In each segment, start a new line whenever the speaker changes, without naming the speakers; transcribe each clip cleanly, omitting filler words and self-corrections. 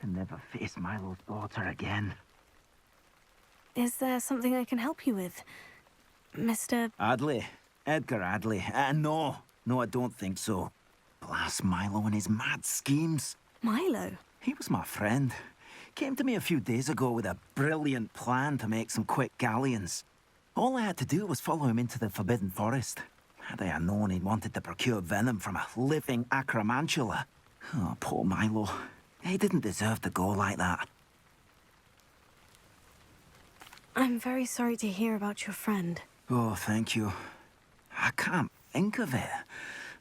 to never face Milo's daughter again.
Is there something I can help you with, Mr.
Adley. Edgar Adley. No, I don't think so. Blast Milo and his mad schemes.
Milo?
He was my friend. Came to me a few days ago with a brilliant plan to make some quick galleons. All I had to do was follow him into the Forbidden Forest. Had I known he'd wanted to procure venom from a living acromantula. Oh, poor Milo. He didn't deserve to go like that.
I'm very sorry to hear about your friend.
Oh, thank you. I can't think of it.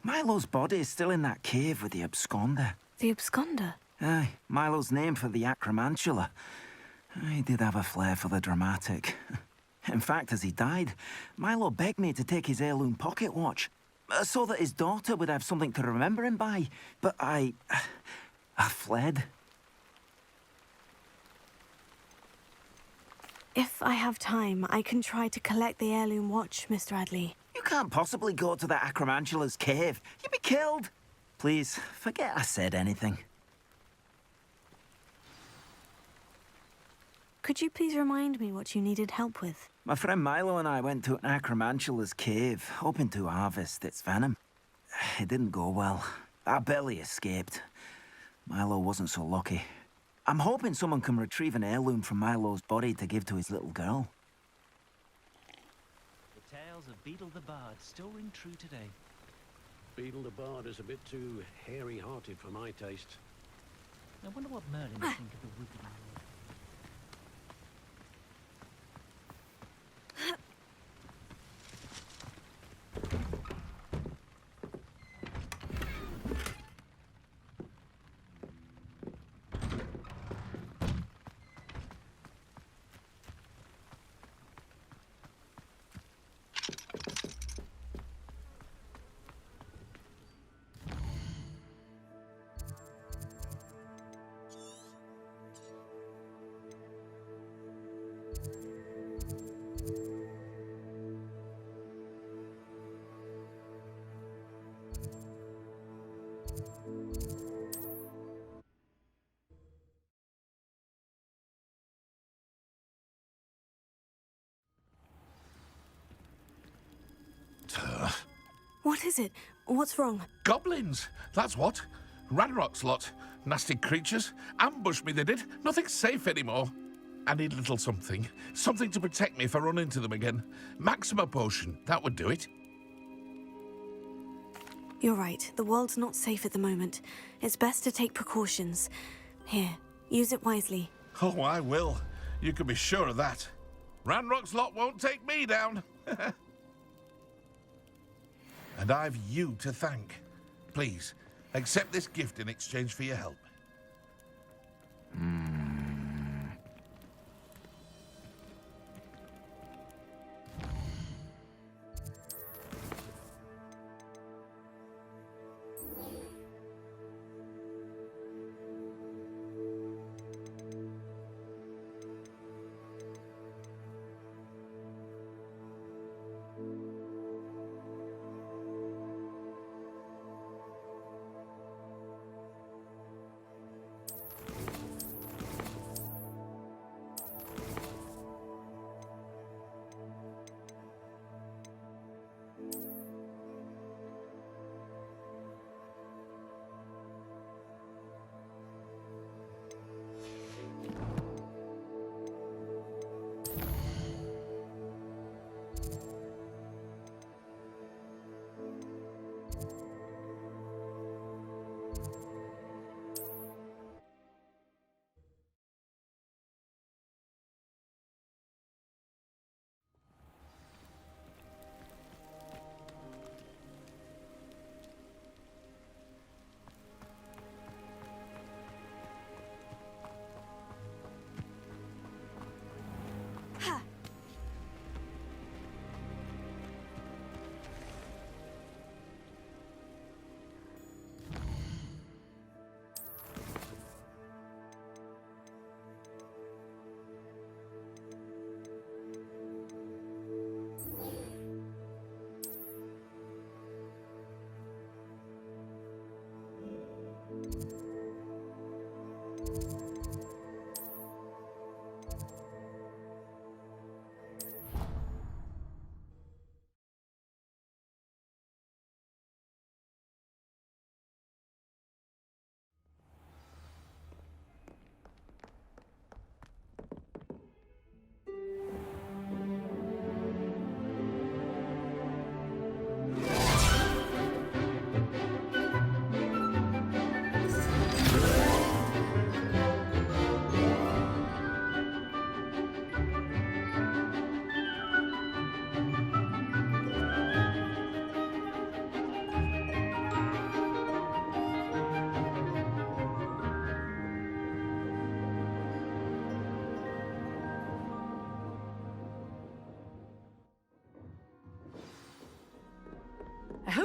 Milo's body is still in that cave with the absconder.
The absconder?
Aye, Milo's name for the acromantula. He did have a flair for the dramatic. In fact, as he died, Milo begged me to take his heirloom pocket watch, so that his daughter would have something to remember him by. But I fled.
If I have time, I can try to collect the heirloom watch, Mr. Adley.
You can't possibly go to the acromantula's cave. You'd be killed. Please, forget I said anything.
Could you please remind me what you needed help with?
My friend Milo and I went to an acromantula's cave, hoping to harvest its venom. It didn't go well. I barely escaped. Milo wasn't so lucky. I'm hoping someone can retrieve an heirloom from Milo's body to give to his little girl.
The tales of Beetle the Bard still ring true today.
Beetle the Bard is a bit too hairy-hearted for my taste.
I wonder what Merlin would think of the wicked.
What is it? What's wrong?
Goblins, that's what. Ranrock's lot. Nasty creatures. Ambushed me, they did. Nothing's safe anymore. I need a little something. Something to protect me if I run into them again. Maxima potion, that would do it.
You're right. The world's not safe at the moment. It's best to take precautions. Here, use it wisely.
Oh, I will. You can be sure of that. Ranrock's lot won't take me down. And I've you to thank. Please, accept this gift in exchange for your help.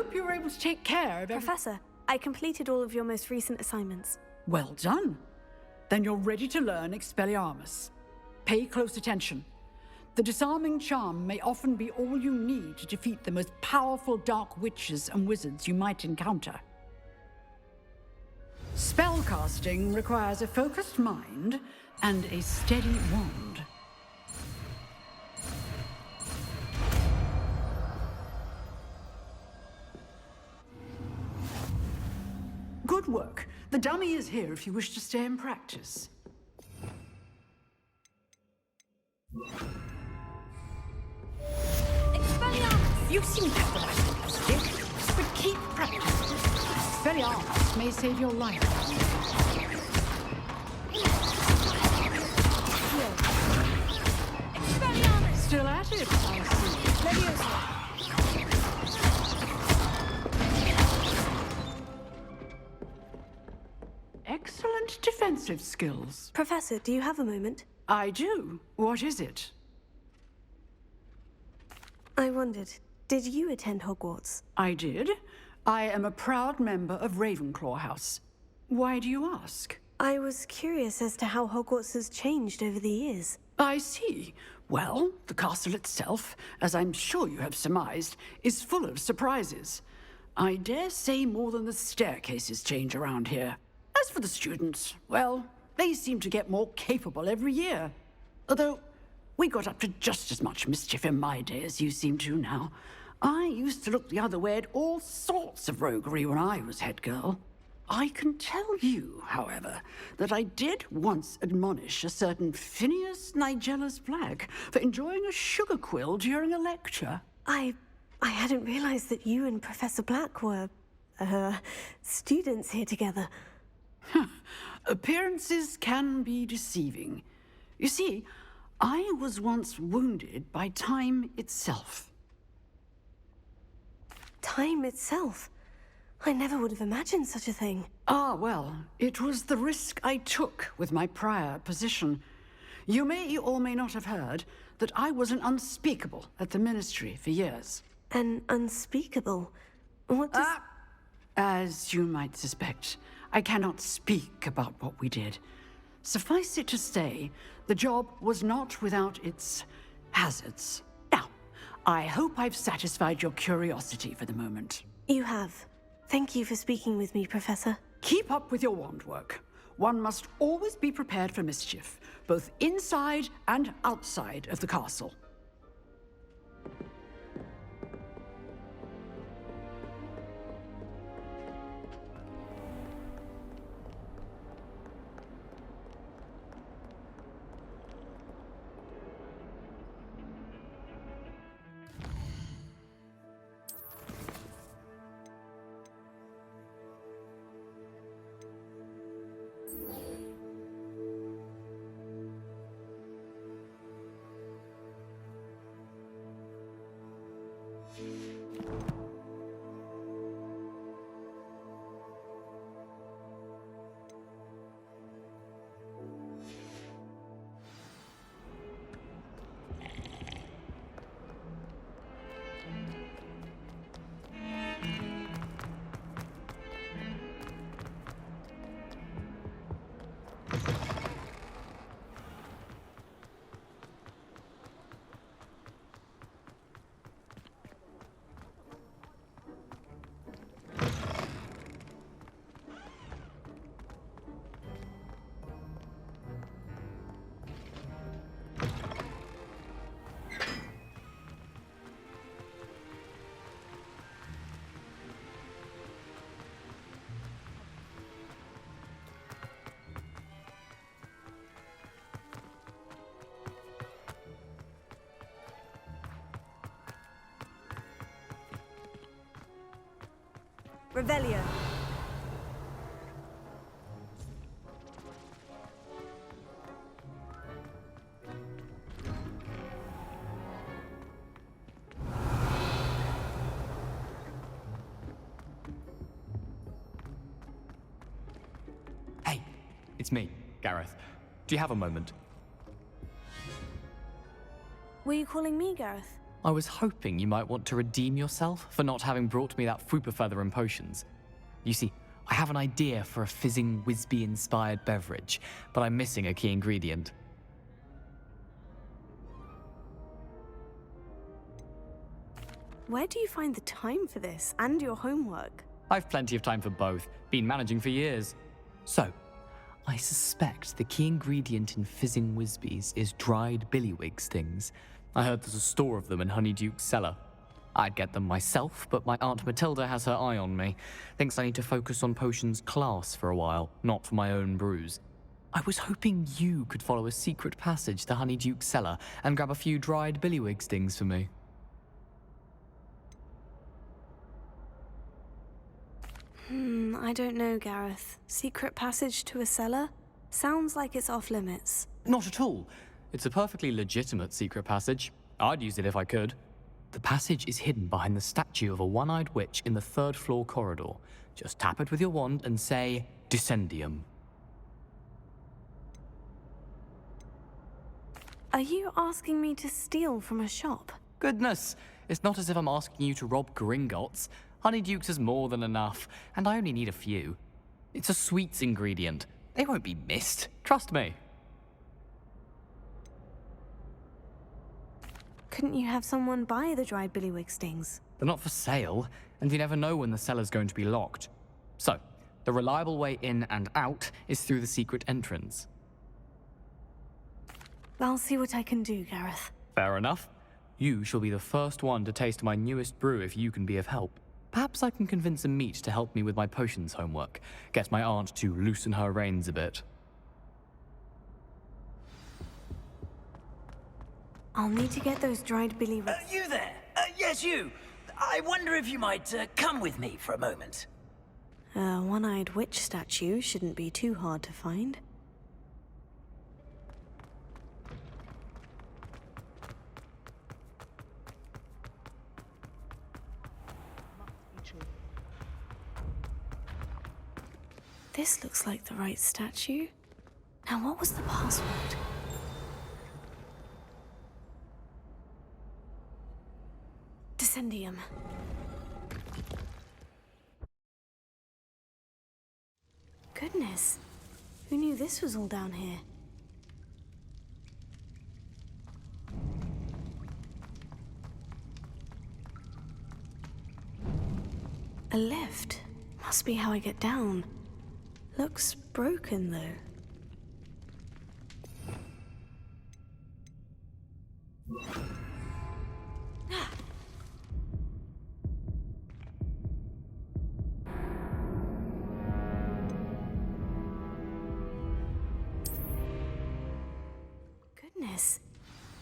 hope you were able to take care of every...
Professor, I completed all of your most recent assignments.
Well done. Then you're ready to learn Expelliarmus. Pay close attention. The disarming charm may often be all you need to defeat the most powerful dark witches and wizards you might encounter. Spellcasting requires a focused mind and a steady wand. Good work. The dummy is here if you wish to stay and practice.
Expelliarmus!
You seem to have the right stick, but keep practicing. Expelliarmus may save your life.
Expelliarmus!
Still at it, I see.
Leviosa!
Excellent defensive skills.
Professor, do you have a moment?
I do. What is it?
I wondered, did you attend Hogwarts?
I did. I am a proud member of Ravenclaw House. Why do you ask?
I was curious as to how Hogwarts has changed over the years.
I see. Well, the castle itself, as I'm sure you have surmised, is full of surprises. I dare say more than the staircases change around here. As for the students, well, they seem to get more capable every year. Although, we got up to just as much mischief in my day as you seem to now. I used to look the other way at all sorts of roguery when I was head girl. I can tell you, however, that I did once admonish a certain Phineas Nigellus Black for enjoying a sugar quill during a lecture.
I hadn't realized that you and Professor Black were, students here together.
Appearances can be deceiving. You see, I was once wounded by time itself.
Time itself? I never would have imagined such a thing.
Ah, well, it was the risk I took with my prior position. You may or may not have heard that I was an unspeakable at the Ministry for years.
An unspeakable? What does...
As you might suspect, I cannot speak about what we did. Suffice it to say, the job was not without its hazards. Now, I hope I've satisfied your curiosity for the moment.
You have. Thank you for speaking with me, Professor.
Keep up with your wand work. One must always be prepared for mischief, both inside and outside of the castle.
Revelio.
Hey, it's me, Gareth. Do you have a moment?
Were you calling me, Gareth?
I was hoping you might want to redeem yourself for not having brought me that Fupa feather and potions. You see, I have an idea for a fizzing Wisby-inspired beverage, but I'm missing a key ingredient.
Where do you find the time for this and your homework?
I've plenty of time for both, been managing for years. So, I suspect the key ingredient in fizzing Wisbies is dried billywig stings. I heard there's a store of them in Honeyduke's cellar. I'd get them myself, but my Aunt Matilda has her eye on me. Thinks I need to focus on potions class for a while, not for my own brews. I was hoping you could follow a secret passage to Honeyduke's cellar and grab a few dried billywig stings for me.
I don't know, Gareth. Secret passage to a cellar? Sounds like it's off limits.
Not at all. It's a perfectly legitimate secret passage. I'd use it if I could. The passage is hidden behind the statue of a one-eyed witch in the third-floor corridor. Just tap it with your wand and say, Descendium.
Are you asking me to steal from a shop?
Goodness, it's not as if I'm asking you to rob Gringotts. Honeyduke's is more than enough, and I only need a few. It's a sweets ingredient. They won't be missed. Trust me.
Couldn't you have someone buy the dried billywig stings?
They're not for sale, and you never know when the cellar's going to be locked. So, the reliable way in and out is through the secret entrance.
I'll see what I can do, Gareth.
Fair enough. You shall be the first one to taste my newest brew if you can be of help. Perhaps I can convince a meat to help me with my potions homework. Get my aunt to loosen her reins a bit.
I'll need to get those dried billywig...
You there? Yes, you. I wonder if you might come with me for a moment.
A one-eyed witch statue shouldn't be too hard to find. This looks like the right statue. Now, what was the password? Descendium. Goodness. Who knew this was all down here? A lift. Must be how I get down. Looks broken, though. Goodness.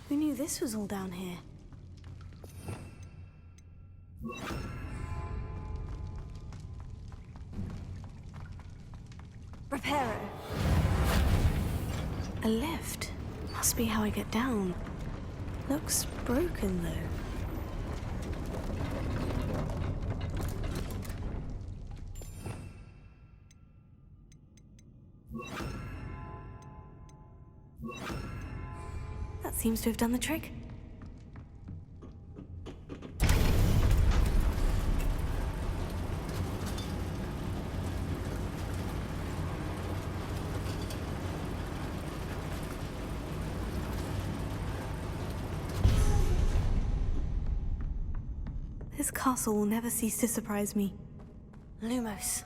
Who knew this was all down here? Reparo. A lift. Must be how I get down. Looks broken, though. That seems to have done the trick. This castle will never cease to surprise me. Lumos.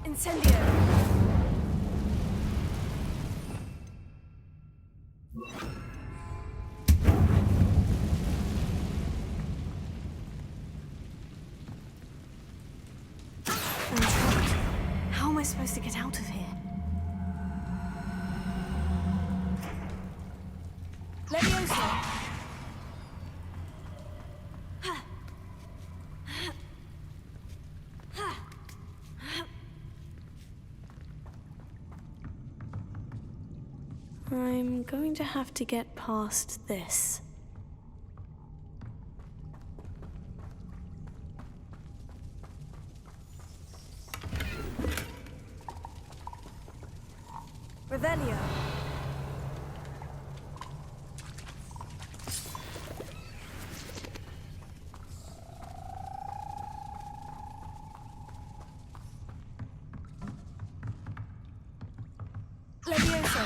Incendio! I supposed to get out of here? Levioso! I'm going to have to get past this. Revelio. Levioso.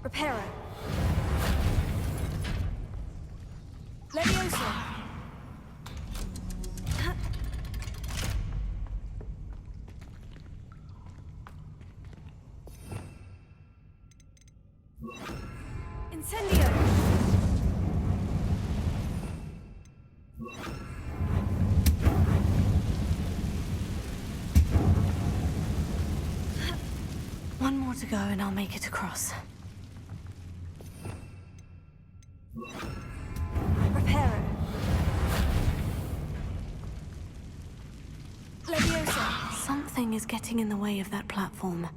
Reparo. Levioso. Incendio. One more to go and I'll make it across. Reparo. Leviosa. Something is getting in the way of that platform.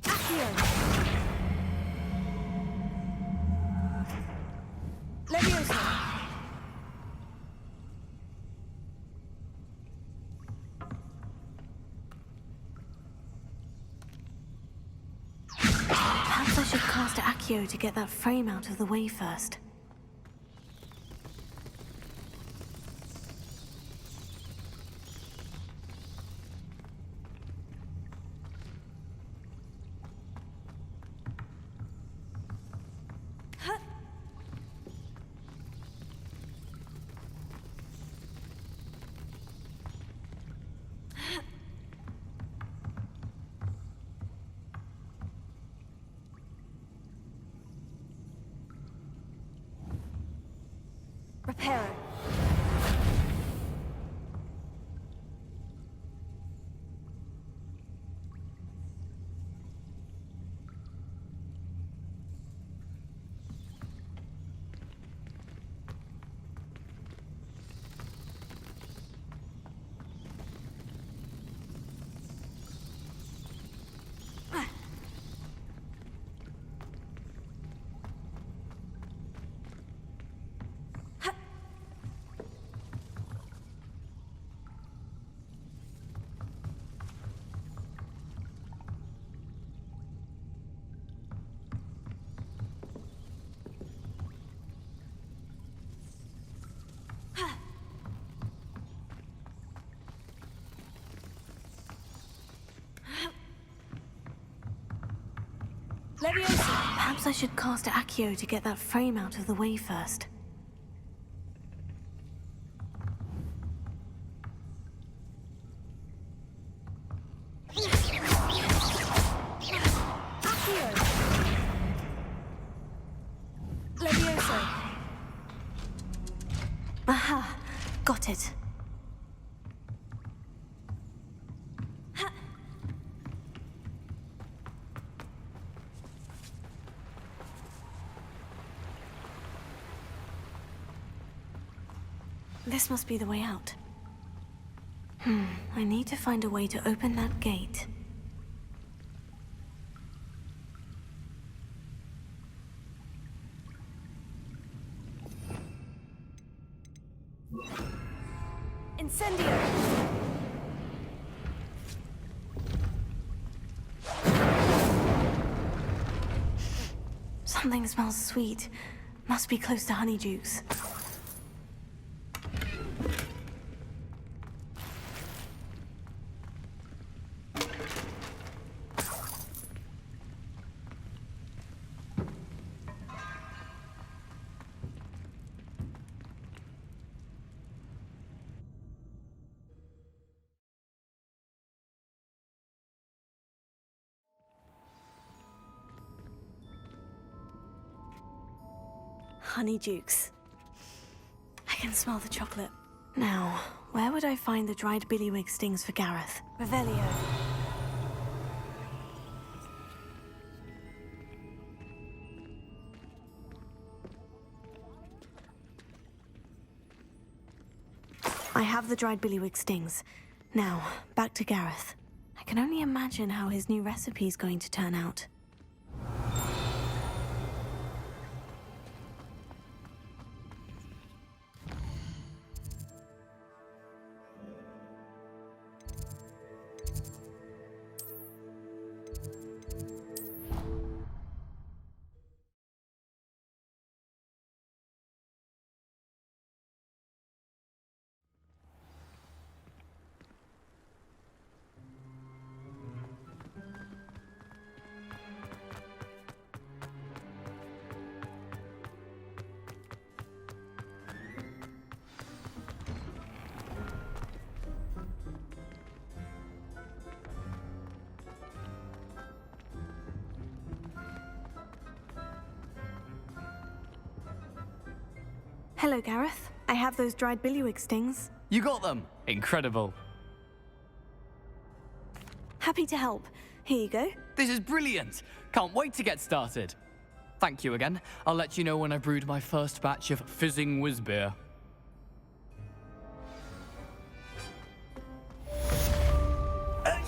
Accio. Leviosa. Perhaps I should cast Accio to get that frame out of the way first. Reparo. Leviosa. Perhaps I should cast Accio to get that frame out of the way first. Accio. Leviosa. Aha! Got it. This must be the way out. I need to find a way to open that gate. Incendio! Something smells sweet. Must be close to Honeydukes. honeydukes. I can smell the chocolate. Now, where would I find the dried billywig stings for Gareth? Revelio. I have the dried billywig stings. Now, back to Gareth. I can only imagine how his new recipe is going to turn out. Hello, Gareth. I have those dried billywig stings.
You got them! Incredible.
Happy to help. Here you go.
This is brilliant! Can't wait to get started. Thank you again. I'll let you know when I brewed my first batch of fizzing whiz beer.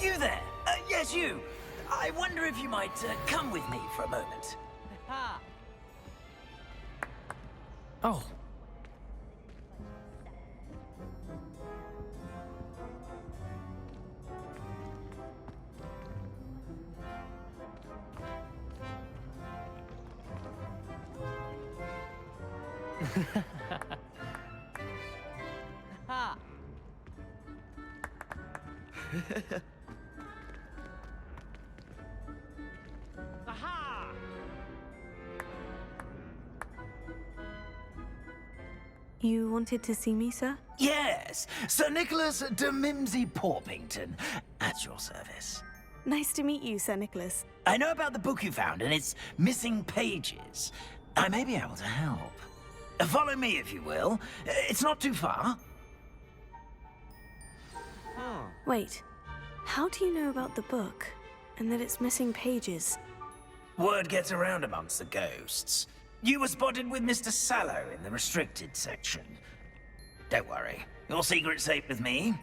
You there? Yes, you. I wonder if you might come with me for a moment.
Oh.
You wanted to see me, sir?
Yes, Sir Nicholas de Mimsy Porpington, at your service.
Nice to meet you, Sir Nicholas.
I know about the book you found and its missing pages. I may be able to help. Follow me, if you will. It's not too far.
Wait, how do you know about the book? And that it's missing pages?
Word gets around amongst the ghosts. You were spotted with Mr. Sallow in the restricted section. Don't worry, your secret's safe with me.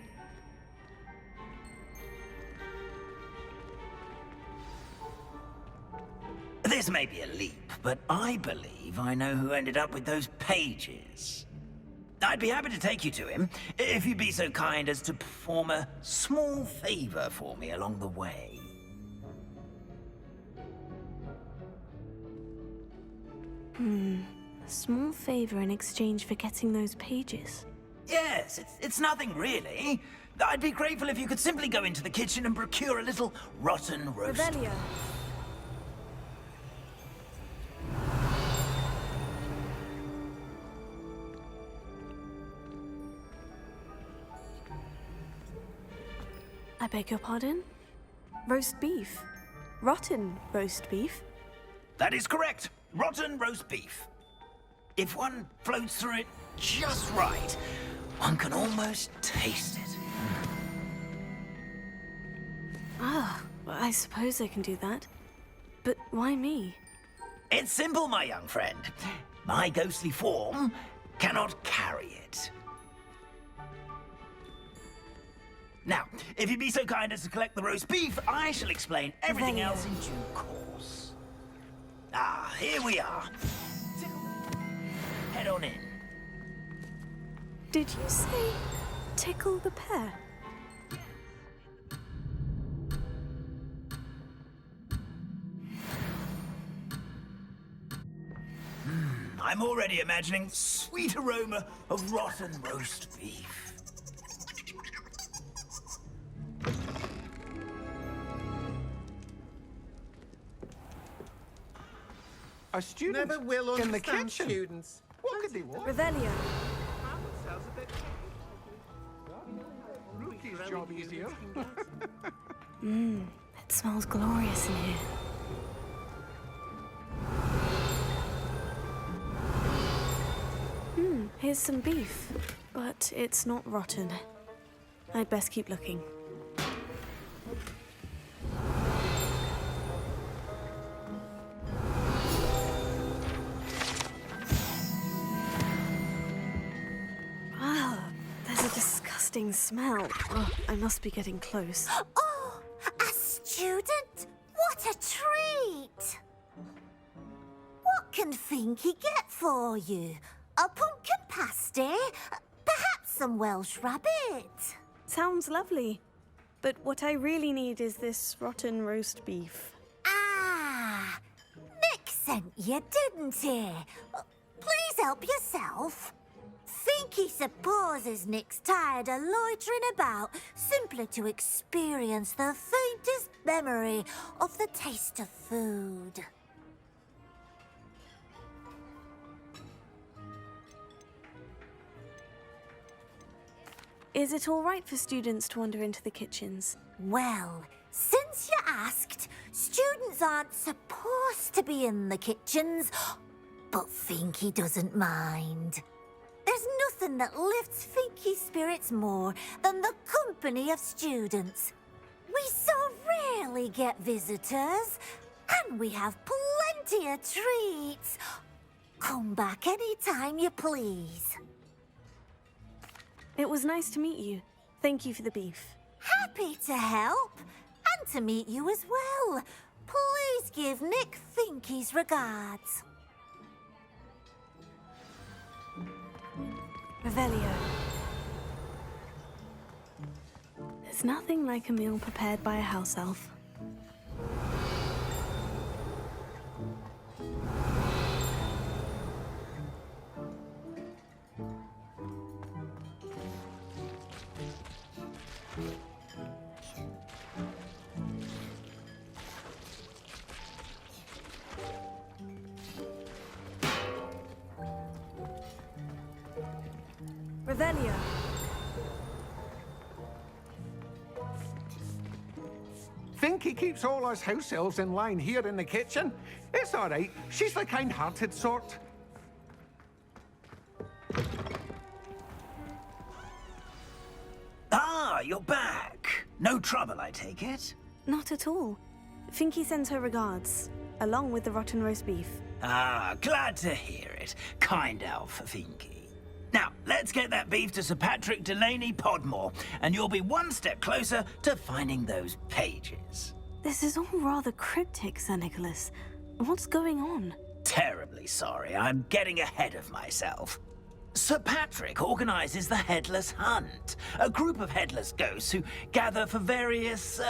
This may be a leap, but I believe I know who ended up with those pages. I'd be happy to take you to him, if you'd be so kind as to perform a small favor for me along the way.
A small favor in exchange for getting those pages.
Yes, it's nothing really. I'd be grateful if you could simply go into the kitchen and procure a little rotten roast.
Revelio. I beg your pardon? Roast beef. Rotten roast beef.
That is correct. Rotten roast beef. If one floats through it just right, one can almost taste it.
Ah, well, I suppose I can do that. But why me?
It's simple, my young friend. My ghostly form cannot carry it. Now, if you'd be so kind as to collect the roast beef, I shall explain everything
Revelio.
else in due course. Ah, here we are. Head on in.
Did you say tickle the pear?
I'm already imagining sweet aroma of rotten roast beef.
A student
Never will
in the
understand
kitchen.
students. What could they want?
Revelio.
Rookie's job easier.
It smells glorious in here. Here's some beef, but it's not rotten. I'd best keep looking. Ah, there's a disgusting smell. Oh, I must be getting close.
Oh, a student? What a treat! What can Finky get for you? A pumpkin pasty? Perhaps some Welsh rabbit?
Sounds lovely. But what I really need is this rotten roast beef.
Ah, Nick sent you, didn't he? Please help yourself. Finky supposes Nick's tired of loitering about simply to experience the faintest memory of the taste of food.
Is it all right for students to wander into the kitchens?
Well, since you asked, students aren't supposed to be in the kitchens, but Finky doesn't mind. There's nothing that lifts Finky's spirits more than the company of students. We so rarely get visitors, and we have plenty of treats. Come back any time you please.
It was nice to meet you. Thank you for the beef.
Happy to help, and to meet you as well. Please give Nick Finky's regards.
Revelio. There's nothing like a meal prepared by a house elf. Revelio.
Finky keeps all us house elves in line here in the kitchen. It's all right. She's the kind-hearted sort.
Ah, you're back. No trouble, I take it?
Not at all. Finky sends her regards, along with the rotten roast beef.
Ah, glad to hear it. Kind elf, Finky. Now, let's get that beef to Sir Patrick Delaney Podmore, and you'll be one step closer to finding those pages.
This is all rather cryptic, Sir Nicholas. What's going on?
Terribly sorry, I'm getting ahead of myself. Sir Patrick organizes the Headless Hunt, a group of headless ghosts who gather for various,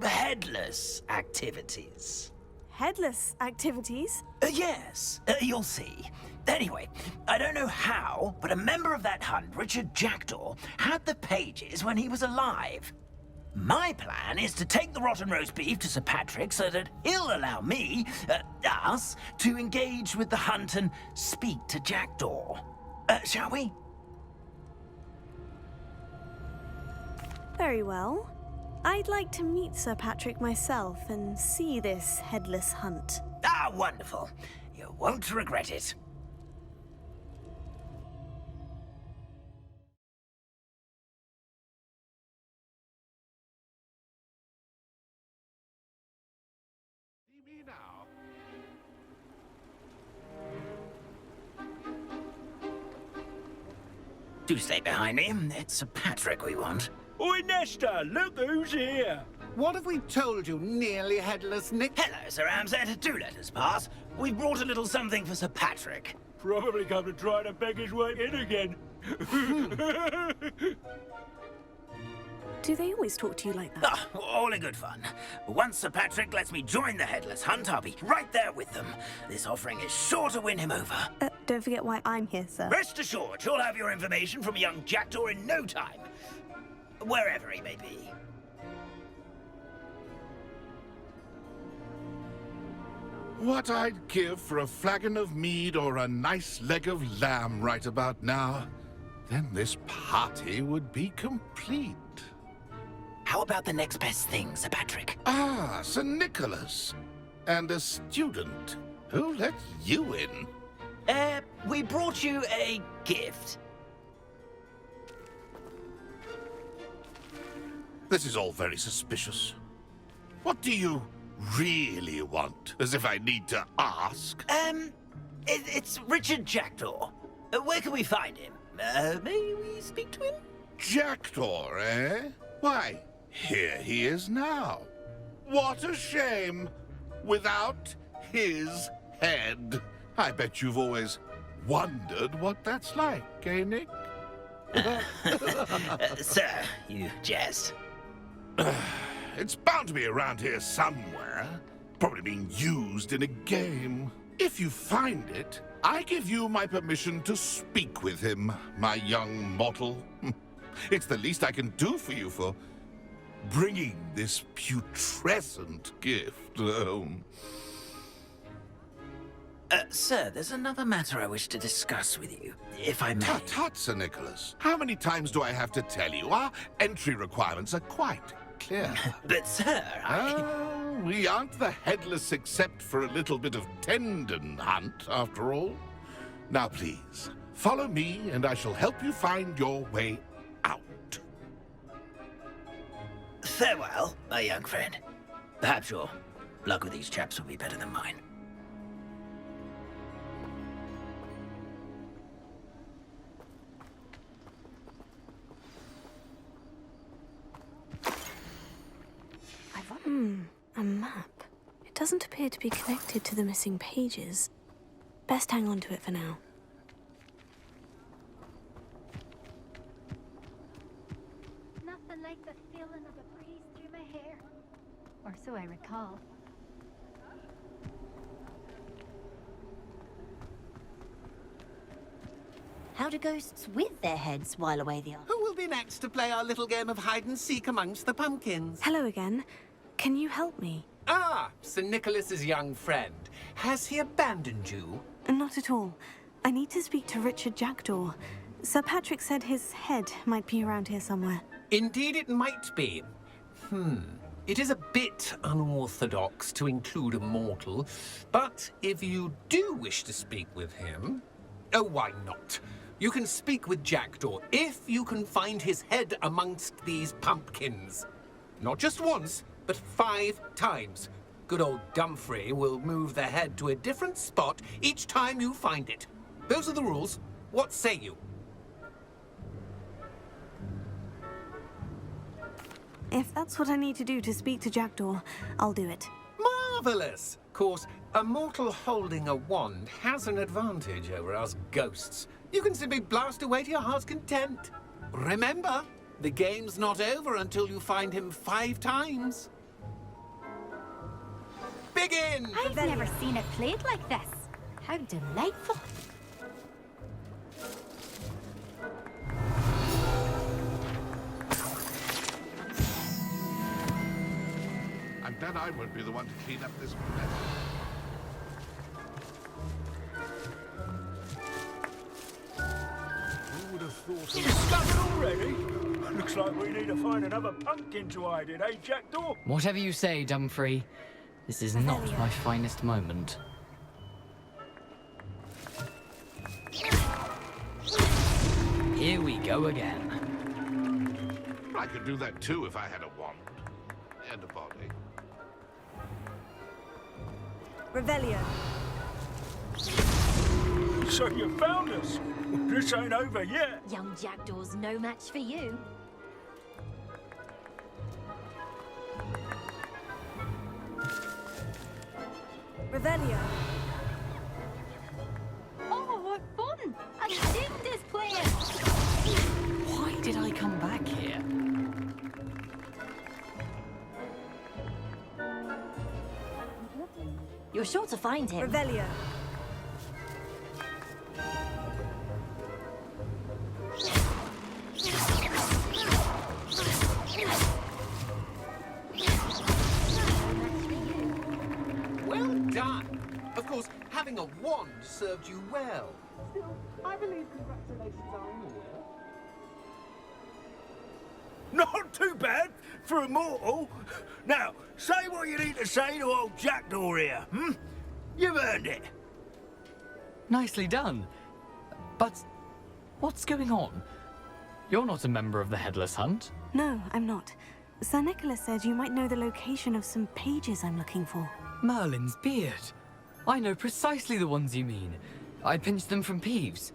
headless activities.
Headless activities?
Yes, you'll see. Anyway, I don't know how, but a member of that hunt, Richard Jackdaw, had the pages when he was alive. My plan is to take the rotten roast beef to Sir Patrick so that he'll allow me, us, to engage with the hunt and speak to Jackdaw. Shall we?
Very well. I'd like to meet Sir Patrick myself and see this headless hunt.
Ah, wonderful. You won't regret it.
See me now.
Do stay behind me. It's Sir Patrick we want.
Oi, Nesta, look who's here.
What have we told you, nearly headless Nick?
Hello, Sir Amset. Do let us pass. We've brought a little something for Sir Patrick.
Probably come to try to beg his way in again.
Do they always talk to you like that?
Ah, all in good fun. Once Sir Patrick lets me join the Headless Hunt, I'll be right there with them. This offering is sure to win him over.
Don't forget why I'm here, sir.
Rest assured, you'll have your information from young Jackdaw in no time. Wherever he may be.
What I'd give for a flagon of mead or a nice leg of lamb right about now. Then this party would be complete.
How about the next best thing, Sir Patrick?
Ah, Sir Nicholas. And a student. Who let you in?
we brought you a gift.
This is all very suspicious. What do you really want? As if I need to ask.
It's Richard Jackdaw. Where can we find him? May we speak to him?
Jackdaw, eh? Why, here he is now. What a shame. Without his head. I bet you've always wondered what that's like, eh, Nick?
Sir, you jest.
It's bound to be around here somewhere. Probably being used in a game. If you find it, I give you my permission to speak with him, my young mortal. It's the least I can do for you for bringing this putrescent gift home.
Sir, there's another matter I wish to discuss with you, if I may.
Tut, Sir Nicholas. How many times do I have to tell you? Our entry requirements are quite clear.
But, sir,
we aren't the headless except for a little bit of tendon hunt, after all. Now, please, follow me, and I shall help you find your way out.
Farewell, my young friend. Perhaps your luck with these chaps will be better than mine.
A map. It doesn't appear to be connected to the missing pages. Best hang on to it for now.
Nothing like the feeling of a breeze through my hair. Or so I recall.
How do ghosts with their heads while away the
Who will be next to play our little game of hide-and-seek amongst the pumpkins?
Hello again. Can you help me?
Ah, Sir Nicholas's young friend. Has he abandoned you?
Not at all. I need to speak to Richard Jackdaw. Sir Patrick said his head might be around here somewhere.
Indeed it might be. It is a bit unorthodox to include a mortal, but if you do wish to speak with him... Oh, why not? You can speak with Jackdaw if you can find his head amongst these pumpkins. Not just once, but 5 times. Good old Dumfrey will move the head to a different spot each time you find it. Those are the rules. What say you?
If that's what I need to do to speak to Jackdaw, I'll do it.
Marvelous! Of course, a mortal holding a wand has an advantage over us ghosts. You can simply blast away to your heart's content. Remember, the game's not over until you find him 5 times. Begin!
I've never seen it played like this. How delightful.
I'm glad I won't be the one to clean up this mess.
Who would have thought it was stuck already? Looks like we need to find another pumpkin to hide in, eh, Jackdaw?
Whatever you say, Dumfrey. This is not my finest moment. Here we go again.
I could do that too if I had a wand. And a body.
Revelio.
So you found us. This ain't over yet.
Young Jackdaw's no match for you.
Revelio.
Oh, what fun! A sim is playing!
Why did I come back here?
You're sure to find him.
Revelio.
Well done! Of course, having a wand served you well. Still, I believe congratulations are in order.
Not too bad for a mortal. Now, say what you need to say to old Jackdaw here, You've earned it.
Nicely done. But what's going on? You're not a member of the Headless Hunt.
No, I'm not. Sir Nicholas said you might know the location of some pages I'm looking for.
Merlin's beard. I know precisely the ones you mean. I pinched them from Peeves.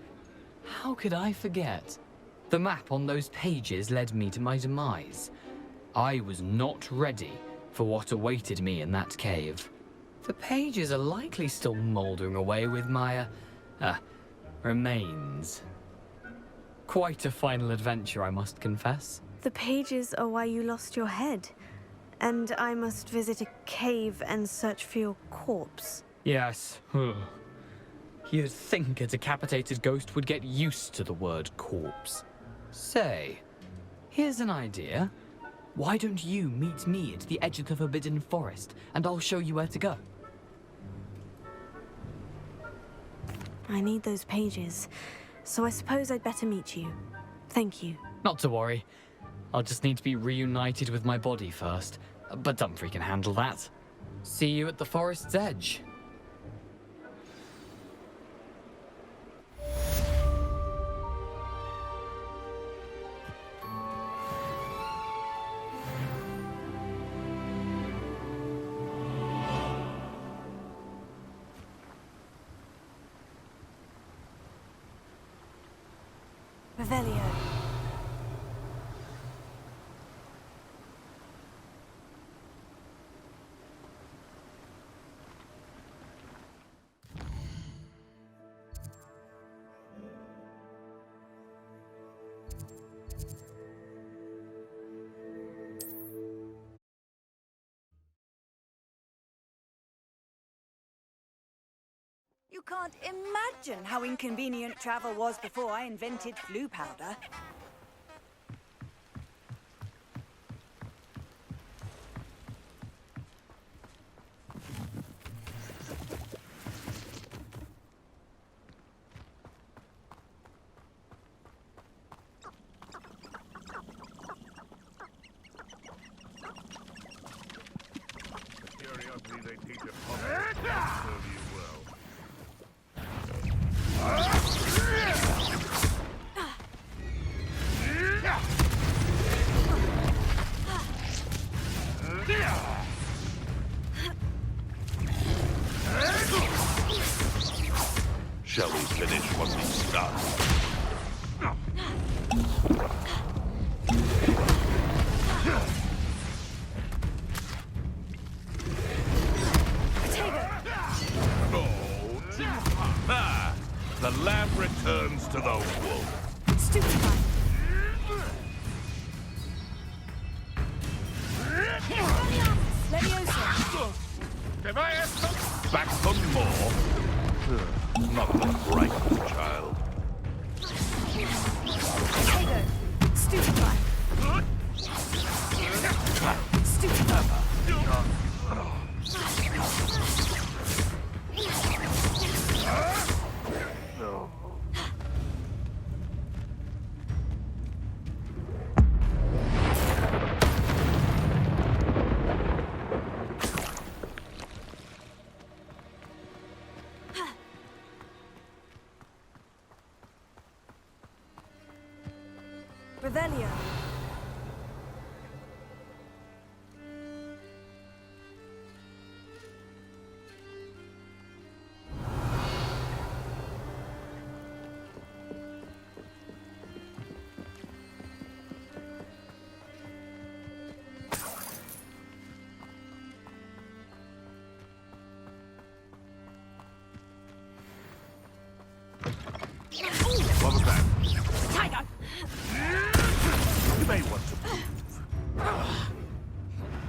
How could I forget? The map on those pages led me to my demise. I was not ready for what awaited me in that cave. The pages are likely still mouldering away with my, remains. Quite a final adventure, I must confess.
The pages are why you lost your head. And I must visit a cave and search for your corpse.
Yes. You'd think a decapitated ghost would get used to the word corpse. Say, here's an idea. Why don't you meet me at the edge of the Forbidden Forest, and I'll show you where to go?
I need those pages, so I suppose I'd better meet you. Thank you.
Not to worry. I'll just need to be reunited with my body first, but Dumfries can handle that. See you at the forest's edge.
Revelio.
You can't imagine how inconvenient travel was before I invented flu powder.
Curiosity they teach a public serve you well. Shall we finish what we started? The lamb returns to the wolf.
Stupefy.
Back for more? Not the brightest child.
Stupefy. Stupefy. Revelio.
What was that?
Tiger.
You may want to move.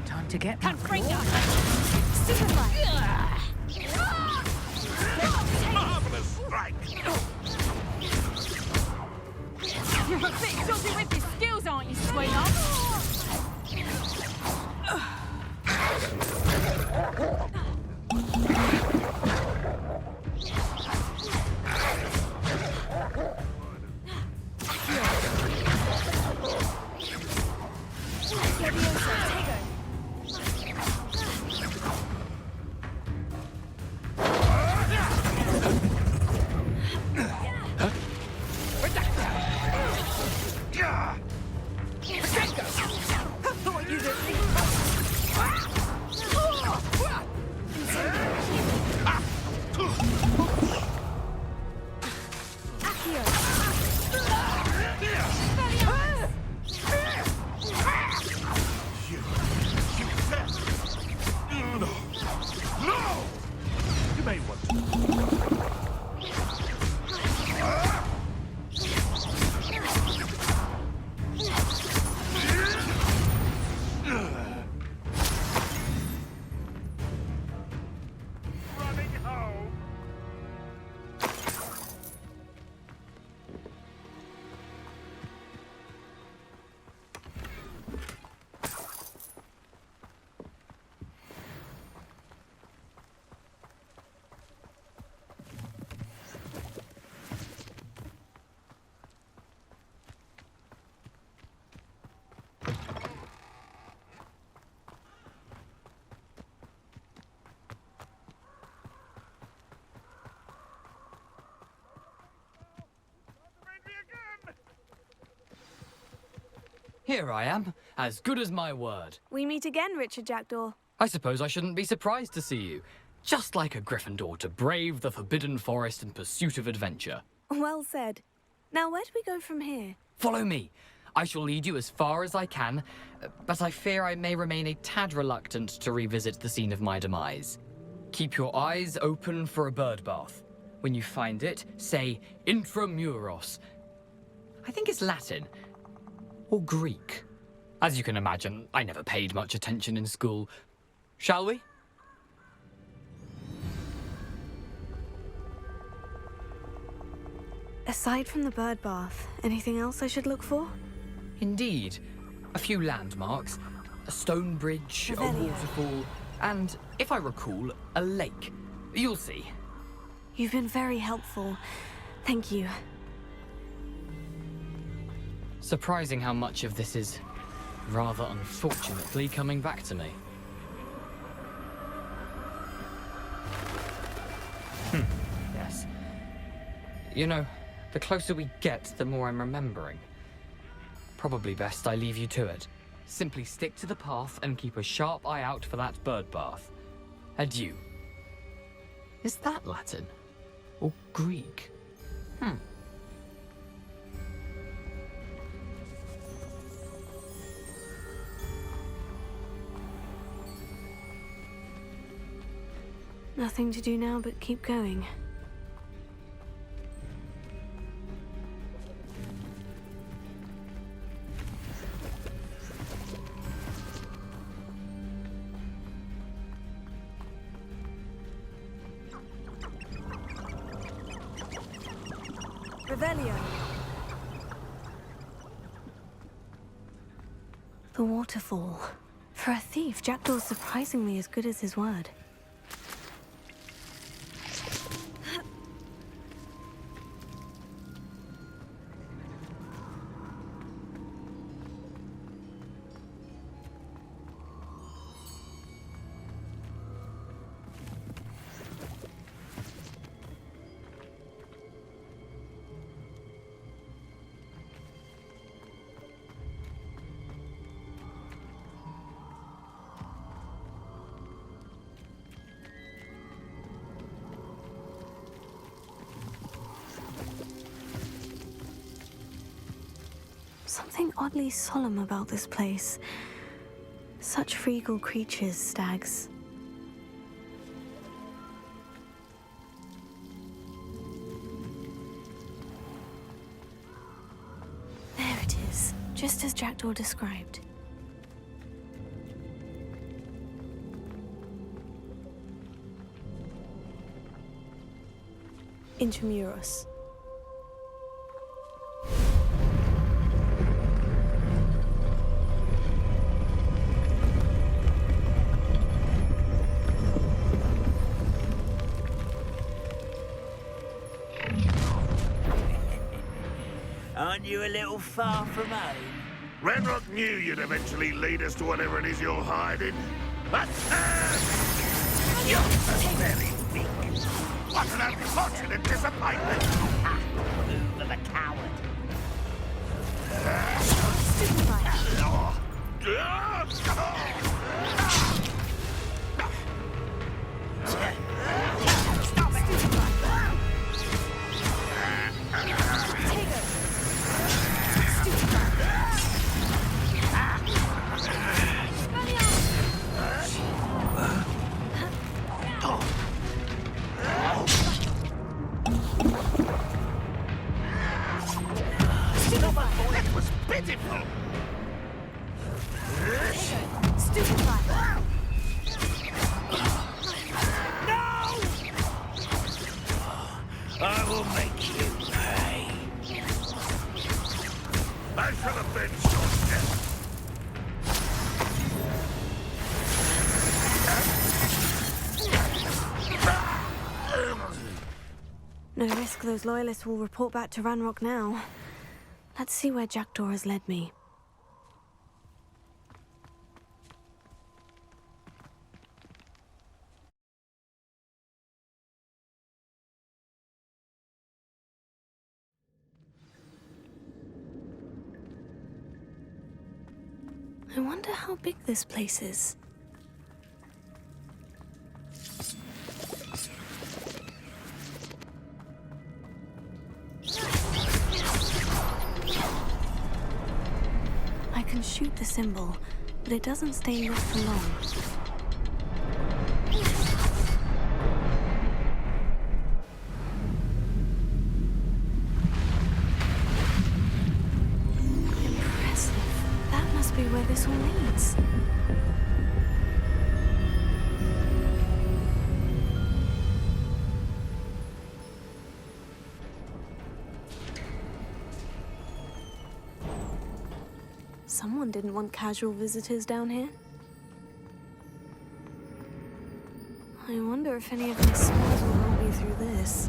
Time to get
Confringo. Stupefy.
Marvelous strike!
You're a bit dodgy with your skills, aren't you, sweetheart?
Here I am, as good as my word.
We meet again, Richard Jackdaw.
I suppose I shouldn't be surprised to see you. Just like a Gryffindor to brave the Forbidden Forest in pursuit of adventure.
Well said. Now, where do we go from here?
Follow me. I shall lead you as far as I can, but I fear I may remain a tad reluctant to revisit the scene of my demise. Keep your eyes open for a bird bath. When you find it, say intramuros. I think it's Latin. Or Greek. As you can imagine, I never paid much attention in school. Shall we?
Aside from the bird bath, anything else I should look for?
Indeed. A few landmarks, a stone bridge, a
Revelio.
waterfall, and, if I recall, a lake. You'll see.
You've been very helpful. Thank you.
Surprising how much of this is, rather unfortunately, coming back to me. Yes. You know, the closer we get, the more I'm remembering. Probably best I leave you to it. Simply stick to the path and keep a sharp eye out for that bird bath. Adieu. Is that Latin? Or Greek?
Nothing to do now but keep going. Revelio. The waterfall. For a thief, Jackdaw's surprisingly as good as his word. Something oddly solemn about this place. Such regal creatures, stags. There it is, just as Jackdaw described. Intramuros.
Aren't you a little far from home?
Ranrock knew you'd eventually lead us to whatever it is you're hiding. But, you're very weak. What an unfortunate disappointment!
Move of a coward.
That was pitiful!
No! I will make you pay.
I shall avenge your death.
No risk those loyalists will report back to Ranrock now. Let's see where Jackdaw has led me. I wonder how big this place is. I can shoot the symbol, but it doesn't stay lit for long. Be where this all leads. Someone didn't want casual visitors down here. I wonder if any of my spells will help me through this.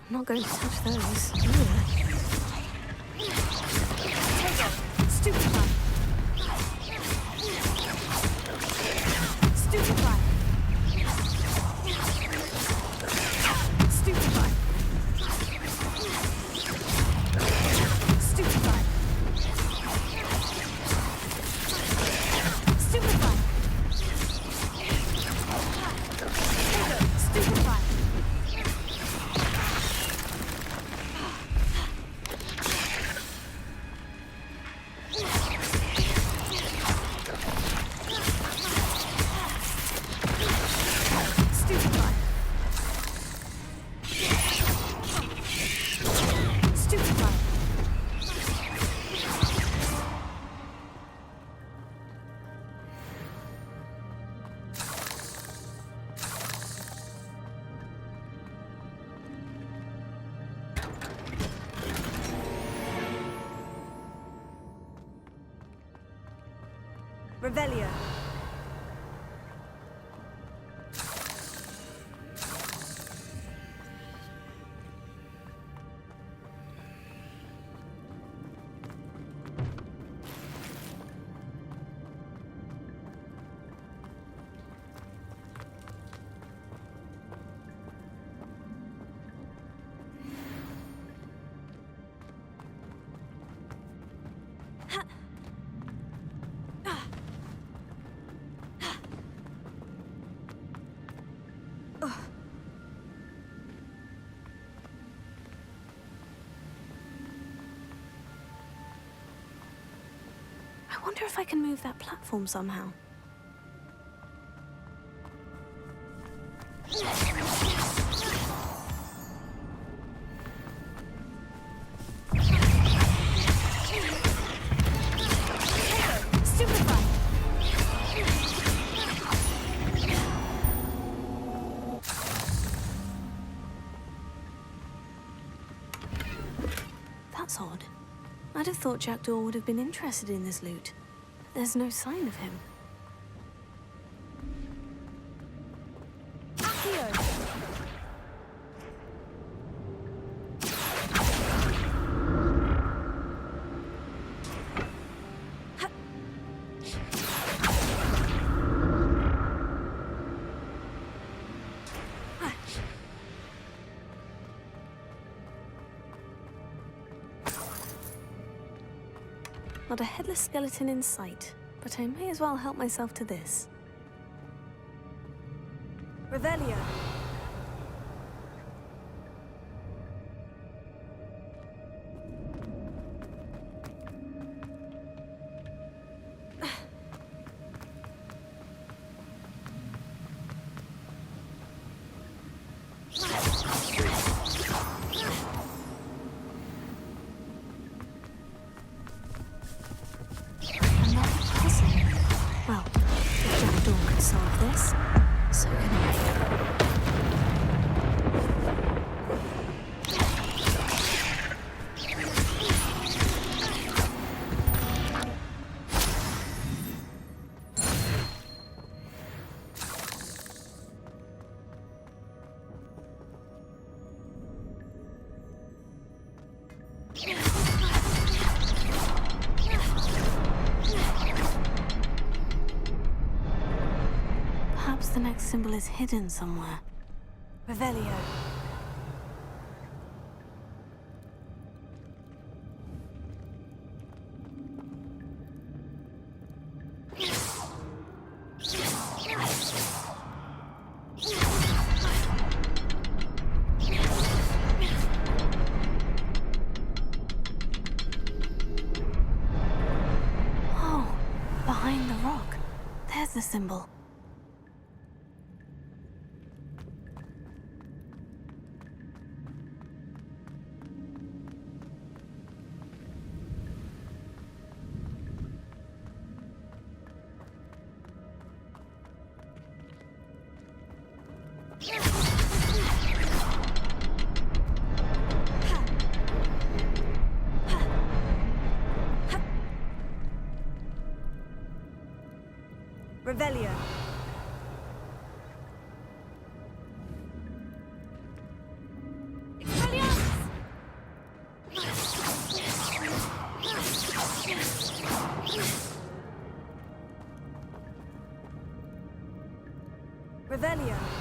I'm not going to touch those. Stupefy. Stupefy. Stupefy. Stupefy. Stupefy. Stupefy. Revelio. I wonder if I can move that platform somehow. That's odd. I'd have thought Jackdaw would have been interested in this loot. There's no sign of him. Not a headless skeleton in sight, but I may as well help myself to this. Revelio. Another symbol is hidden somewhere.
Revelio.
Oh, behind the rock. There's the symbol.
Revelio. Revelio.